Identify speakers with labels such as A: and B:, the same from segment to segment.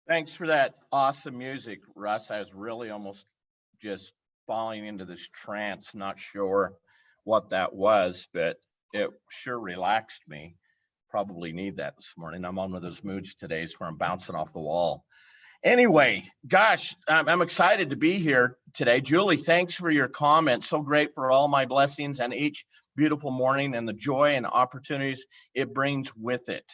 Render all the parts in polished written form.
A: Thanks for that awesome music, Russ. I was really almost just falling into this trance, not sure what that was, but it sure relaxed me. Probably need that this morning. I'm on one of those moods today where I'm bouncing off the wall. Anyway, gosh, I'm excited to be here today. Julie, thanks for your comments. So great for all my blessings and each beautiful morning and the joy and opportunities it brings with it.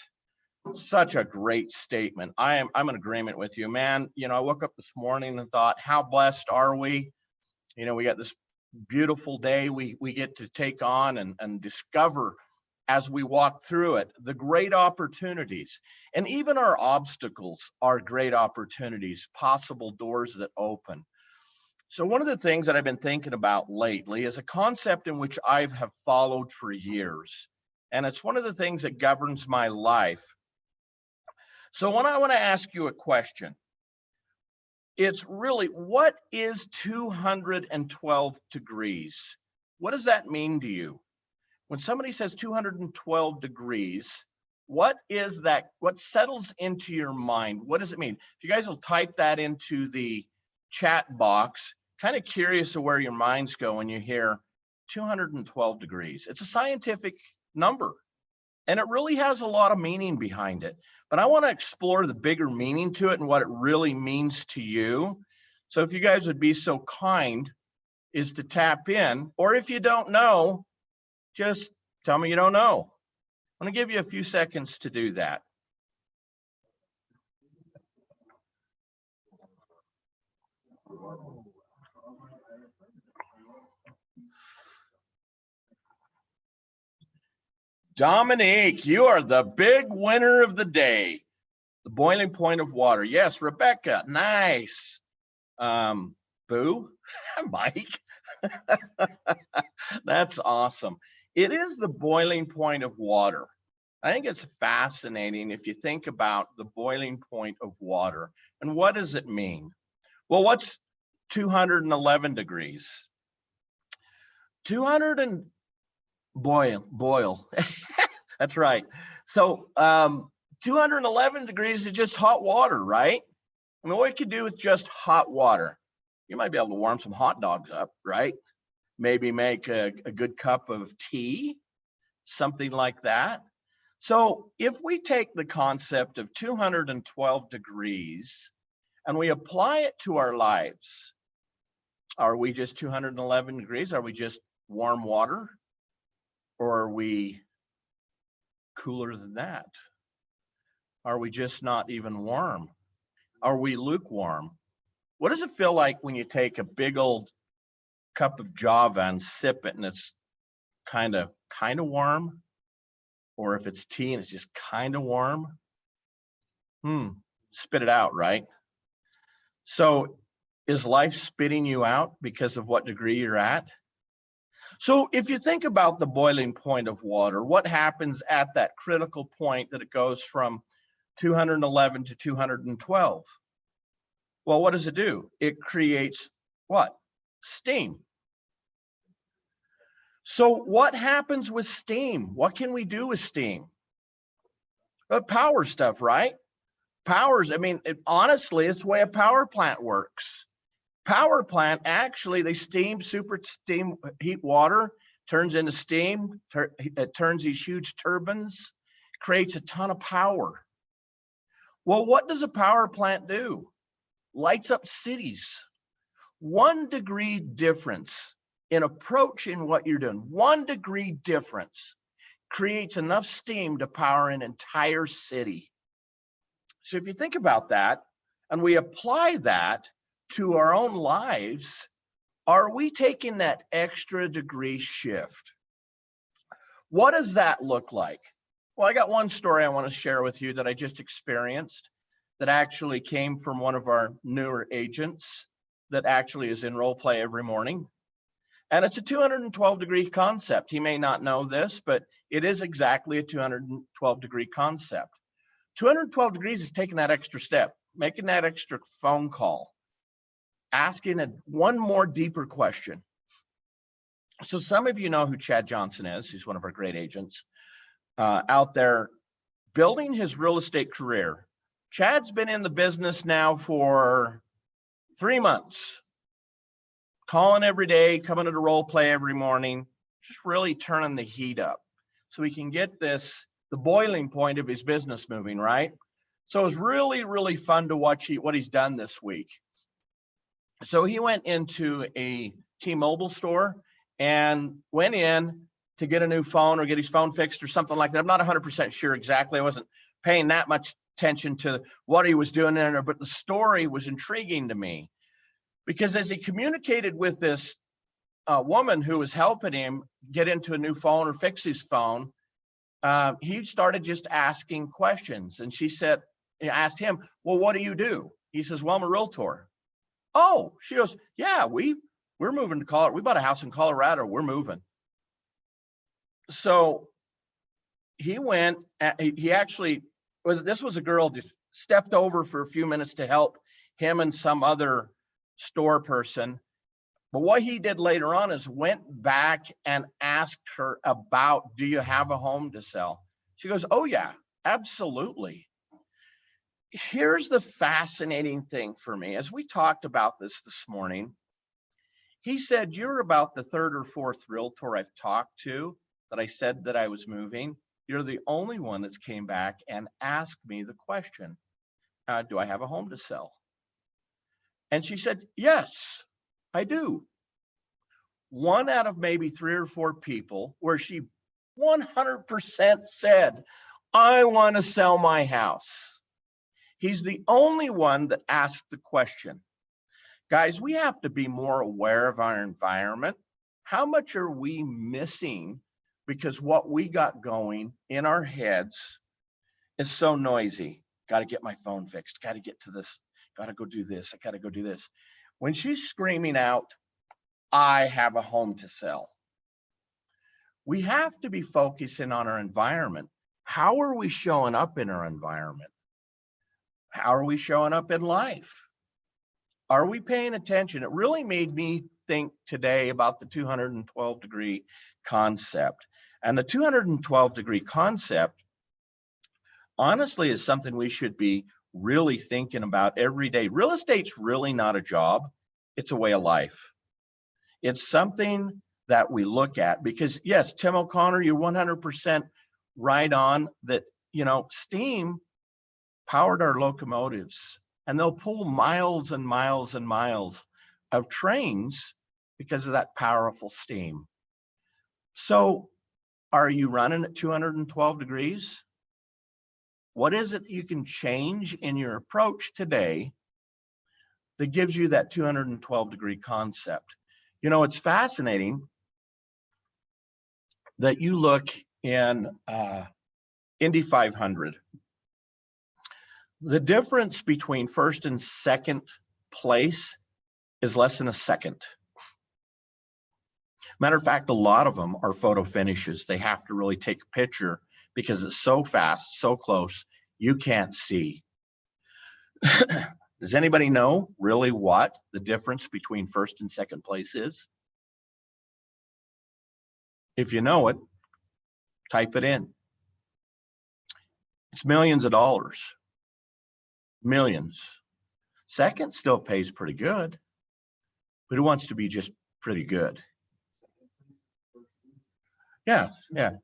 A: Such a great statement. I'm in agreement with you, man. I woke up this morning and thought, how blessed are we? We got this beautiful day we get to take on and discover as we walk through it, the great opportunities. And even our obstacles are great opportunities, possible doors that open. So one of the things that I've been thinking about lately is a concept in which I have followed for years. And it's one of the things that governs my life. So when I want to ask you a question, it's really, what is 212 degrees? What does that mean to you? When somebody says 212 degrees, what is that? What settles into your mind? What does it mean? If you guys will type that into the chat box, kind of curious of where your minds go when you hear 212 degrees. It's a scientific number, and it really has a lot of meaning behind it. But I want to explore the bigger meaning to it and what it really means to you. So if you guys would be so kind is to tap in, or if you don't know, just tell me you don't know. I'm going to give you a few seconds to do that. Dominique, you are the big winner of the day. The boiling point of water. Yes, Rebecca, nice. Boo, Mike. That's awesome. It is the boiling point of water. I think it's fascinating if you think about the boiling point of water. And what does it mean? Well, what's 211 degrees? 200 and boil. That's right. So 211 degrees is just hot water, right? I mean, what you could do with just hot water, you might be able to warm some hot dogs up, right? Maybe make a good cup of tea, something like that. So if we take the concept of 212 degrees and we apply it to our lives, are we just 211 degrees? Are we just warm water? Or are we cooler than that? Are we just not even warm? Are we lukewarm? What does it feel like when you take a big old cup of Java and sip it and it's kind of warm? Or if it's tea and it's just kind of warm? Spit it out, right? So is life spitting you out because of what degree you're at? So if you think about the boiling point of water, what happens at that critical point that it goes from 211 to 212? Well, what does it do? It creates what? Steam. So what happens with steam? What can we do with steam? Power stuff, right? Powers, I mean, honestly, it's the way a power plant works. Power plant, actually, they super steam heat water, turns into steam, it turns these huge turbines, creates a ton of power. Well, what does a power plant do? Lights up cities. 1 degree difference in approach in what you're doing, 1 degree difference creates enough steam to power an entire city. So if you think about that, and we apply that to our own lives, are we taking that extra degree shift? What does that look like? Well, I got one story I want to share with you that I just experienced that actually came from one of our newer agents that actually is in role play every morning. And it's a 212 degree concept. He may not know this, but it is exactly a 212 degree concept. 212 degrees is taking that extra step, making that extra phone call, asking one more deeper question. So some of you know who Chad Johnson is. He's one of our great agents out there building his real estate career. Chad's been in the business now for 3 months, calling every day, coming to the role play every morning, just really turning the heat up so we can get the boiling point of his business moving, right? So it was really, really fun to watch what he's done this week. So he went into a T-Mobile store and went in to get a new phone or get his phone fixed or something like that. I'm not 100% sure exactly. I wasn't paying that much attention to what he was doing in there, but the story was intriguing to me because as he communicated with this woman who was helping him get into a new phone or fix his phone, he started just asking questions. And she asked him, well, what do you do? He says, well, I'm a realtor. Oh, she goes, yeah, we're moving to Colorado. We bought a house in Colorado. We're moving. So he went, this was a girl just stepped over for a few minutes to help him and some other store person. But what he did later on is went back and asked her about, do you have a home to sell? She goes, oh yeah, absolutely. Here's the fascinating thing for me. As we talked about this morning, he said, you're about the third or fourth realtor I've talked to that I said that I was moving. You're the only one that's came back and asked me the question, do I have a home to sell? And she said, yes, I do. One out of maybe 3 or 4 people where she 100% said, I want to sell my house. He's the only one that asked the question. Guys, we have to be more aware of our environment. How much are we missing because what we got going in our heads is so noisy? Got to get my phone fixed. Got to get to this. Got to go do this. I got to go do this. When she's screaming out, I have a home to sell. We have to be focusing on our environment. How are we showing up in our environment? How are we showing up in life? Are we paying attention? It really made me think today about the 212-degree concept. And the 212-degree concept, honestly, is something we should be really thinking about every day. Real estate's really not a job. It's a way of life. It's something that we look at because, yes, Tim O'Connor, you're 100% right on that, steam powered our locomotives and they'll pull miles and miles and miles of trains because of that powerful steam. So are you running at 212 degrees? What is it you can change in your approach today that gives you that 212-degree concept? It's fascinating that you look in Indy 500. The difference between first and second place is less than a second. Matter of fact, a lot of them are photo finishes. They have to really take a picture because it's so fast, so close, you can't see. Does anybody know really what the difference between first and second place is? If you know it, type it in. It's millions of dollars. Millions. Second still pays pretty good, but who wants to be just pretty good? Yeah.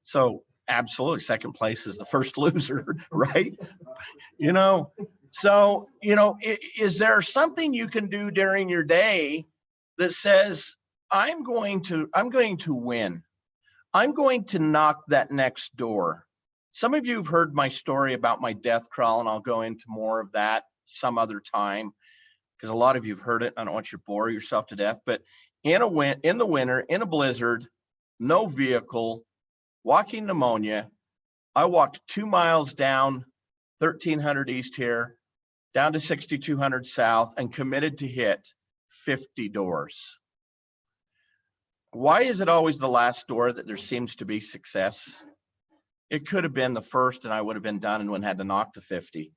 A: So absolutely, second place is the first loser, right? So, is there something you can do during your day that says, I'm going to win. I'm going to knock that next door. Some of you have heard my story about my death crawl, and I'll go into more of that some other time because a lot of you have heard it. I don't want you to bore yourself to death, but in the winter, in a blizzard, no vehicle, walking pneumonia, I walked 2 miles down 1300 east here, down to 6200 south, and committed to hit 50 doors. Why is it always the last door that there seems to be success? It could have been the first and I would have been done and wouldn't had to knock to 50.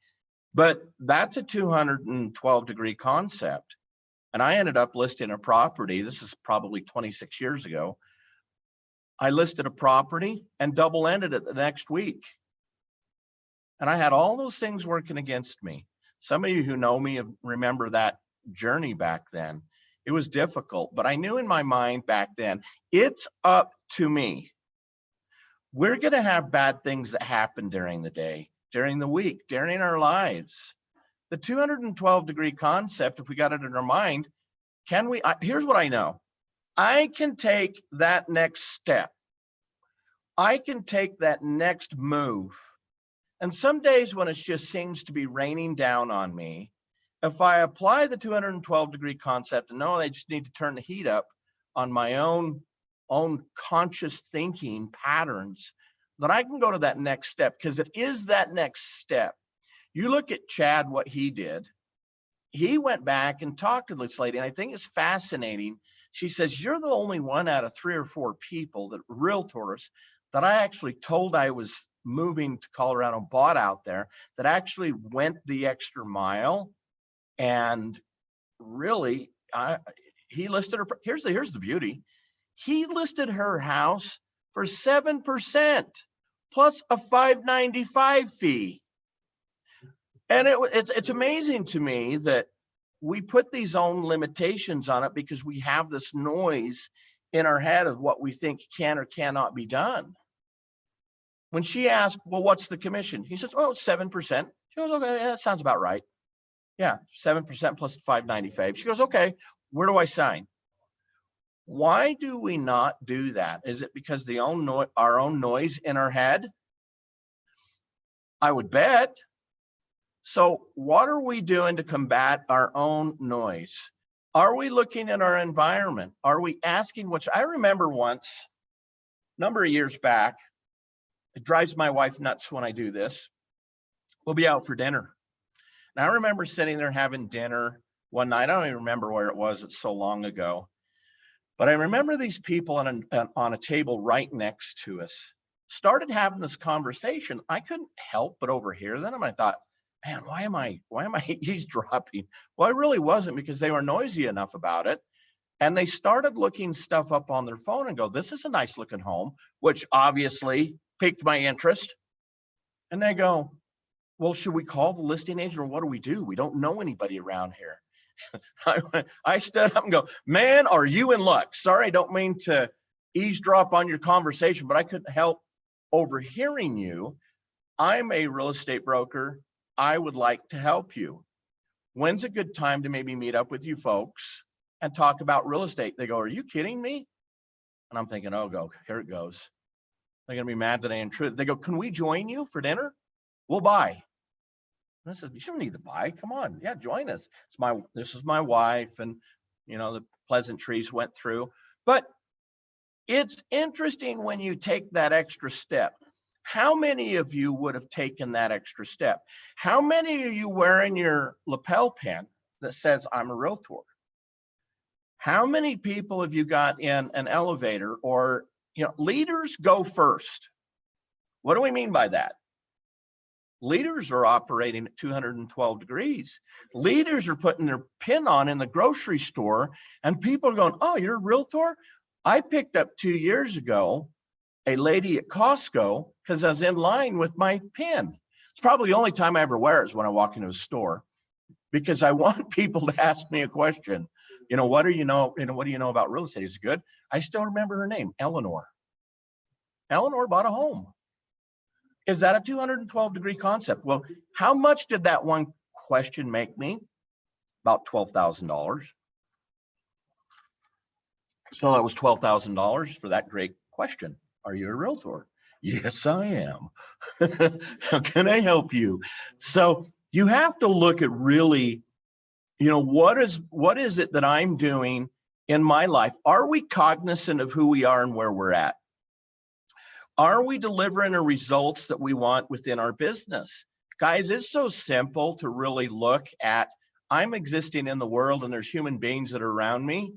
A: But that's a 212-degree concept. And I ended up listing a property. This is probably 26 years ago. I listed a property and double-ended it the next week. And I had all those things working against me. Some of you who know me remember that journey back then. It was difficult, but I knew in my mind back then, it's up to me. We're going to have bad things that happen during the day, during the week, during our lives. The 212-degree concept, if we got it in our mind, here's what I know. I can take that next step. I can take that next move. And some days when it just seems to be raining down on me, if I apply the 212-degree concept and know I just need to turn the heat up on my own conscious thinking patterns, that I can go to that next step, because it is that next step. You look at Chad, what he did. He went back and talked to this lady, and I think it's fascinating. She says, you're the only one out of 3 or 4 people, that realtors, that I actually told I was moving to Colorado, bought out there, that actually went the extra mile. And really, he listed her. Here's the beauty. He listed her house for 7% plus a $595 fee. And it's amazing to me that we put these own limitations on it because we have this noise in our head of what we think can or cannot be done. When she asked, well, what's the commission? He says, oh, it's 7%. She goes, okay, yeah, that sounds about right. Yeah, 7% plus $595. She goes, okay, where do I sign? Why do we not do that? Is it because our own noise in our head? I would bet. So what are we doing to combat our own noise? Are we looking at our environment? Are we asking I remember once, a number of years back, it drives my wife nuts when I do this. We'll be out for dinner. And I remember sitting there having dinner one night. I don't even remember where it was. It's so long ago. But I remember these people on a table right next to us started having this conversation. I couldn't help but overhear them. And I thought, man, why am I eavesdropping? Well, I really wasn't, because they were noisy enough about it. And they started looking stuff up on their phone and go, this is a nice looking home, which obviously piqued my interest. And they go, well, should we call the listing agent, or what do we do? We don't know anybody around here. I stood up and go, man, are you in luck? Sorry, I don't mean to eavesdrop on your conversation, but I couldn't help overhearing you. I'm a real estate broker. I would like to help you. When's a good time to maybe meet up with you folks and talk about real estate? They go, are you kidding me? And I'm thinking, oh, here it goes. They're going to be mad that I intrude. They go, can we join you for dinner? We'll buy. And I said, you don't need to buy. Come on. Yeah, join us. This is my wife. And, the pleasantries went through. But it's interesting when you take that extra step. How many of you would have taken that extra step? How many of you wearing your lapel pin that says, I'm a realtor? How many people have you got in an elevator? Or, leaders go first. What do we mean by that? Leaders are operating at 212 degrees. Leaders are putting their pin on in the grocery store, and people are going, oh, you're a realtor? I picked up 2 years ago a lady at Costco because I was in line with my pin. It's probably the only time I ever wear it is when I walk into a store, because I want people to ask me a question. What do you know about real estate? Is it good? I still remember her name, Eleanor. Eleanor bought a home. Is that a 212-degree concept? Well, how much did that one question make me? About $12,000. So that was $12,000 for that great question. Are you a realtor? Yes, I am. How can I help you? So you have to look at really, what is it that I'm doing in my life? Are we cognizant of who we are and where we're at? Are we delivering the results that we want within our business? Guys, it's so simple to really look at, I'm existing in the world and there's human beings that are around me.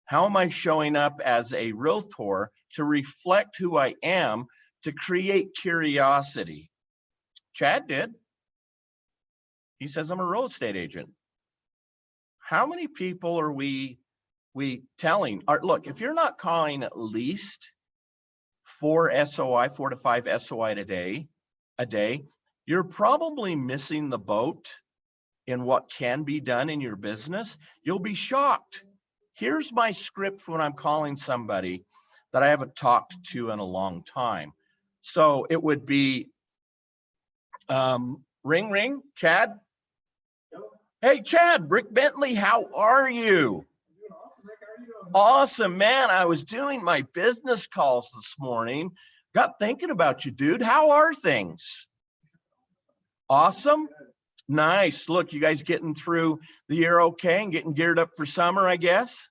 A: How am I showing up as a realtor to reflect who I am, to create curiosity? Chad did. He says, I'm a real estate agent. How many people are we telling? Look, if you're not calling at least 4 to 5 SOI a day, You're probably missing the boat in what can be done in your business. You'll be shocked. Here's my script when I'm calling somebody that I haven't talked to in a long time. So it would be ring, ring, Chad. Hey, Chad, Rick Bentley, how are you? Awesome, man. I was doing my business calls this morning. Got thinking about you, dude. How are things? Awesome. Nice. Look, you guys getting through the year okay and getting geared up for summer, I guess?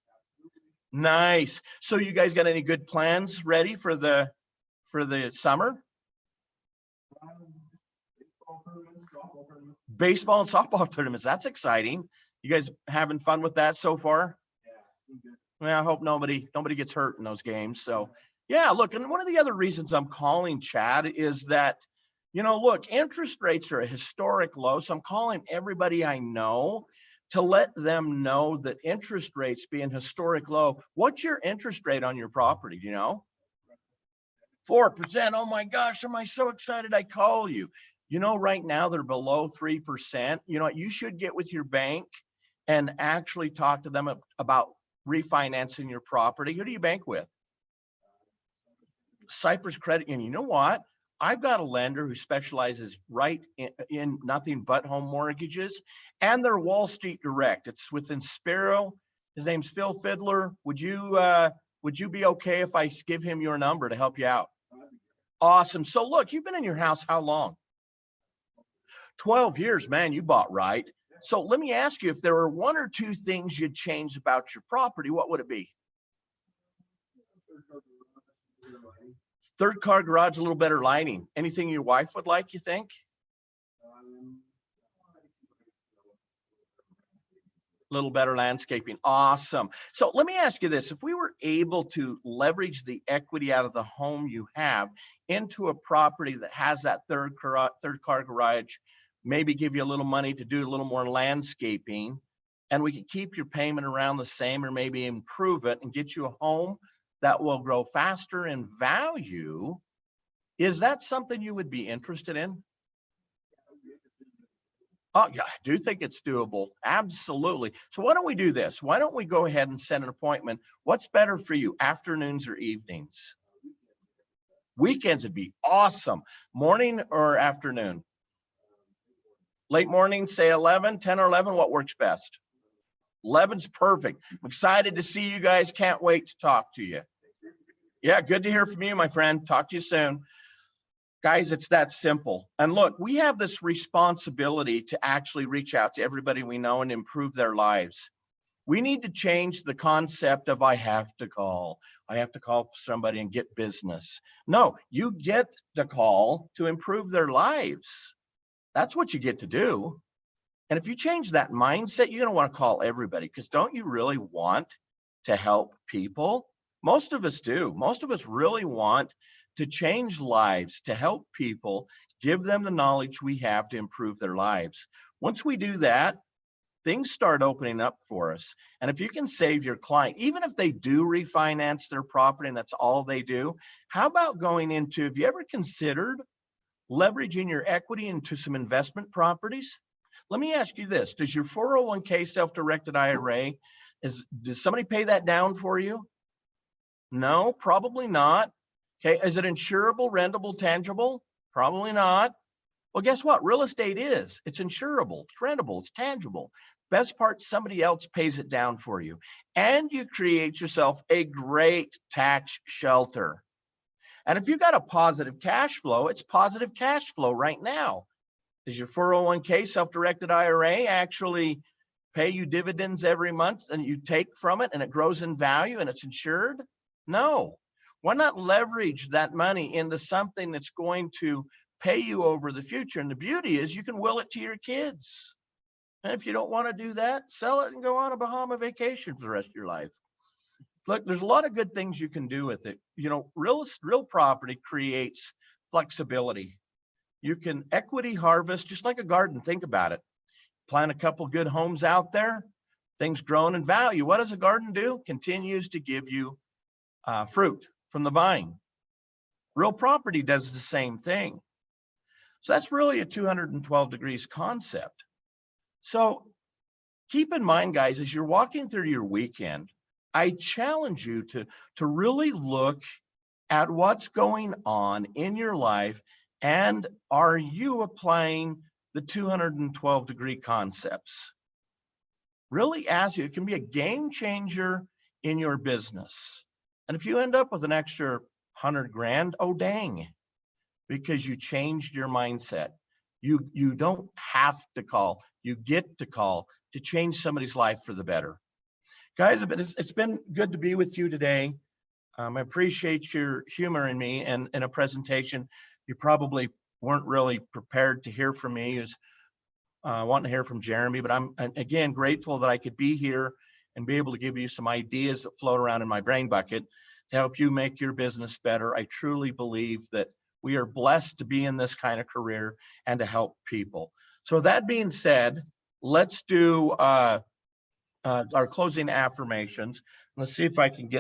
A: Nice. So you guys got any good plans ready for the summer? Baseball and softball tournaments. That's exciting. You guys having fun with that so far? Well, I hope nobody gets hurt in those games. So yeah, look, and one of the other reasons I'm calling, Chad, is that, look, interest rates are a historic low. So I'm calling everybody I know to let them know that interest rates being historic low. What's your interest rate on your property? Do you know? 4%. Oh my gosh, am I so excited I call you. Right now they're below 3%. You know what? You should get with your bank and actually talk to them about refinancing your property. Who do you bank with? Cypress Credit Union. You know what? I've got a lender who specializes right in nothing but home mortgages, and they're Wall Street Direct. It's within Sparrow. His name's Phil Fiddler. Would you be okay if I give him your number to help you out? Awesome. So look, you've been in your house how long? 12 years, man. You bought right. So let me ask you, if there were one or two things you'd change about your property, what would it be? Third car garage, a little better lighting. Anything your wife would like, you think? A little better landscaping. Awesome. So let me ask you this. If we were able to leverage the equity out of the home you have into a property that has that third car garage, maybe give you a little money to do a little more landscaping, and we could keep your payment around the same or maybe improve it and get you a home that will grow faster in value, is that something you would be interested in? Oh, yeah, I do think it's doable. Absolutely. So why don't we do this? Why don't we go ahead and set an appointment? What's better for you, afternoons or evenings? Weekends would be awesome. Morning or afternoon? Late morning, say 11, 10 or 11, what works best? 11's perfect. I'm excited to see you guys. Can't wait to talk to you. Yeah, good to hear from you, my friend. Talk to you soon. Guys, it's that simple. And look, we have this responsibility to actually reach out to everybody we know and improve their lives. We need to change the concept of I have to call somebody and get business. No, you get the call to improve their lives. That's what you get to do. And if you change that mindset, you're going to want to call everybody, because don't you really want to help people? Most of us do. Most of us really want to change lives, to help people, give them the knowledge we have to improve their lives. Once we do that, things start opening up for us. And if you can save your client, even if they do refinance their property and that's all they do, how about going into, have you ever considered leveraging your equity into some investment properties? Let me ask you this. Does your 401k self-directed IRA, does somebody pay that down for you? No, probably not. Okay, is it insurable, rentable, tangible? Probably not. Well, guess what? Real estate is. It's insurable, it's rentable, it's tangible. Best part, somebody else pays it down for you. And you create yourself a great tax shelter. And if you've got a positive cash flow, it's positive cash flow right now. Does your 401k self-directed IRA actually pay you dividends every month and you take from it and it grows in value and it's insured? No. Why not leverage that money into something that's going to pay you over the future? And the beauty is you can will it to your kids. And if you don't want to do that, sell it and go on a Bahama vacation for the rest of your life. Look, there's a lot of good things you can do with it. Real property creates flexibility. You can equity harvest just like a garden. Think about it. Plant a couple good homes out there, things growing in value. What does a garden do? Continues to give you fruit from the vine. Real property does the same thing. So that's really a 212 degrees concept. So keep in mind, guys, as you're walking through your weekend, I challenge you to really look at what's going on in your life, and are you applying the 212 degree concepts? Really ask you, it can be a game changer in your business. And if you end up with an extra 100 grand, oh dang, because you changed your mindset. You don't have to call, you get to call to change somebody's life for the better. Guys, it's been good to be with you today. I appreciate your humor in me and in a presentation. You probably weren't really prepared to hear from me, as wanting to hear from Jeremy, but I'm again grateful that I could be here and be able to give you some ideas that float around in my brain bucket to help you make your business better. I truly believe that we are blessed to be in this kind of career and to help people. So that being said, let's do our closing affirmations. Let's see if I can get